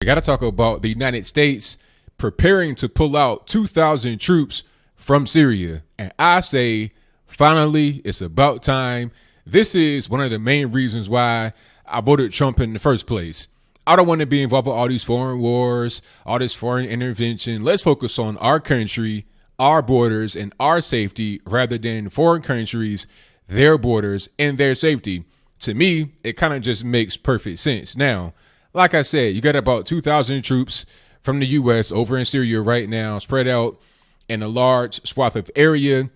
We got to talk about the United States preparing to pull out 2,000 troops from Syria. And I say, finally, it's about time. This is one of the main reasons why I voted Trump in the first place. I don't want to be involved with all these foreign wars, all this foreign intervention. Let's focus on our country, our borders, and our safety rather than foreign countries, their borders, and their safety. To me, it kind of just makes perfect sense. Now, like I said, you got about 2,000 troops from the U.S. over in Syria right now, spread out in a large swath of area.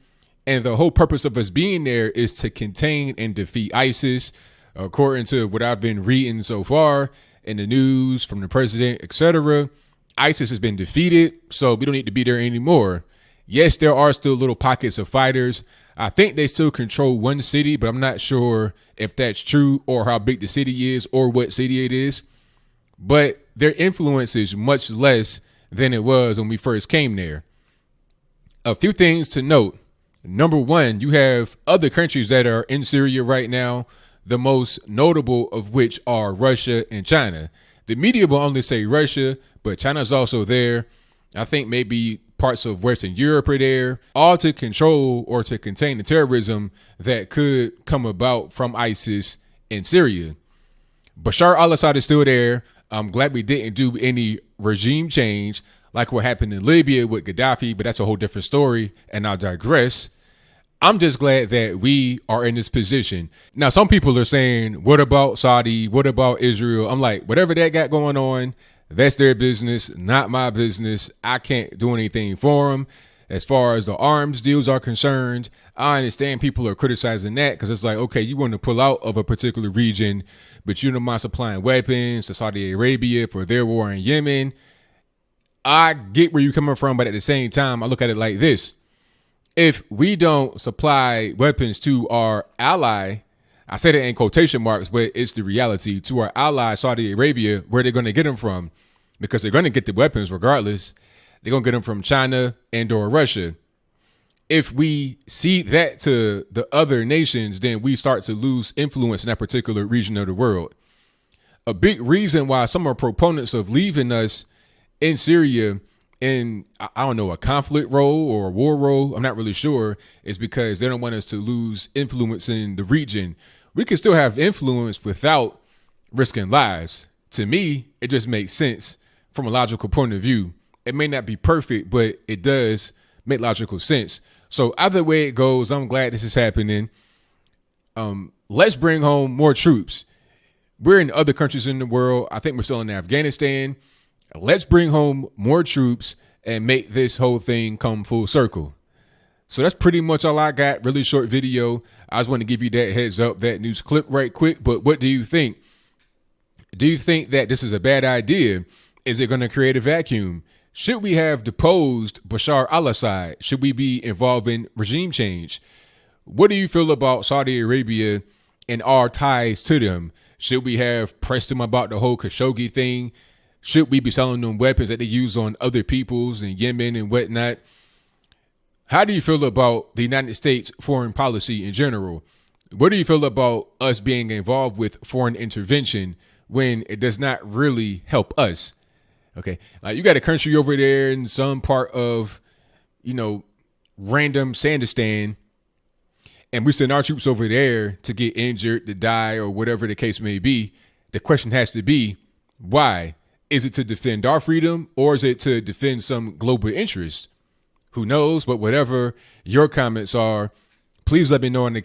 And the whole purpose of us being there is to contain and defeat ISIS. According to what I've been reading so far in the news from the president, etc., ISIS has been defeated, so we don't need to be there anymore. Yes, there are still little pockets of fighters. I think they still control one city, but I'm not sure if that's true or how big the city is or what city it is. But their influence is much less than it was when we first came there. A few things to note. Number one, you have other countries that are in Syria right now, the most notable of which are Russia and China. The media will only say Russia, but China's also there. I think maybe parts of Western Europe are there, all to control or to contain the terrorism that could come about from ISIS in Syria. Bashar al-Assad is still there. I'm glad we didn't do any regime change like what happened in Libya with Gaddafi, but that's a whole different story, and I'll digress. I'm just glad that we are in this position. Now, some people are saying, what about Saudi? What about Israel? I'm like, whatever they got going on, that's their business, not my business. I can't do anything for them. As far as the arms deals are concerned, I understand people are criticizing that because it's like, okay, you want to pull out of a particular region, but you don't mind supplying weapons to Saudi Arabia for their war in Yemen. I get where you're coming from, but at the same time, I look at it like this. If we don't supply weapons to our ally, I say that in quotation marks, but it's the reality, to our ally, Saudi Arabia, where they're going to get them from, because they're going to get the weapons regardless. They're going to get them from China and or Russia. If we cede that to the other nations, then we start to lose influence in that particular region of the world. A big reason why some are proponents of leaving us in Syria in, I don't know, a conflict role or a war role, I'm not really sure, is because they don't want us to lose influence in the region. We can still have influence without risking lives. To me, it just makes sense from a logical point of view. It may not be perfect, but it does make logical sense. So either way it goes, I'm glad this is happening. Let's bring home more troops. We're in other countries in the world. I think we're still in Afghanistan. Let's bring home more troops and make this whole thing come full circle. So that's pretty much all I got. Really short video. I just want to give you that heads up, that news clip right quick. But what do you think? Do you think that this is a bad idea? Is it going to create a vacuum? Should we have deposed Bashar al-Assad? Should we be involved in regime change? What do you feel about Saudi Arabia and our ties to them? Should we have pressed them about the whole Khashoggi thing? Should we be selling them weapons that they use on other peoples in Yemen and whatnot? How do you feel about the United States foreign policy in general? What do you feel about us being involved with foreign intervention when it does not really help us? Okay, you got a country over there in some part of, random Sandistan, and we send our troops over there to get injured, to die, or whatever the case may be. The question has to be, why? Is it to defend our freedom, or is it to defend some global interest? Who knows? But whatever your comments are, please let me know in the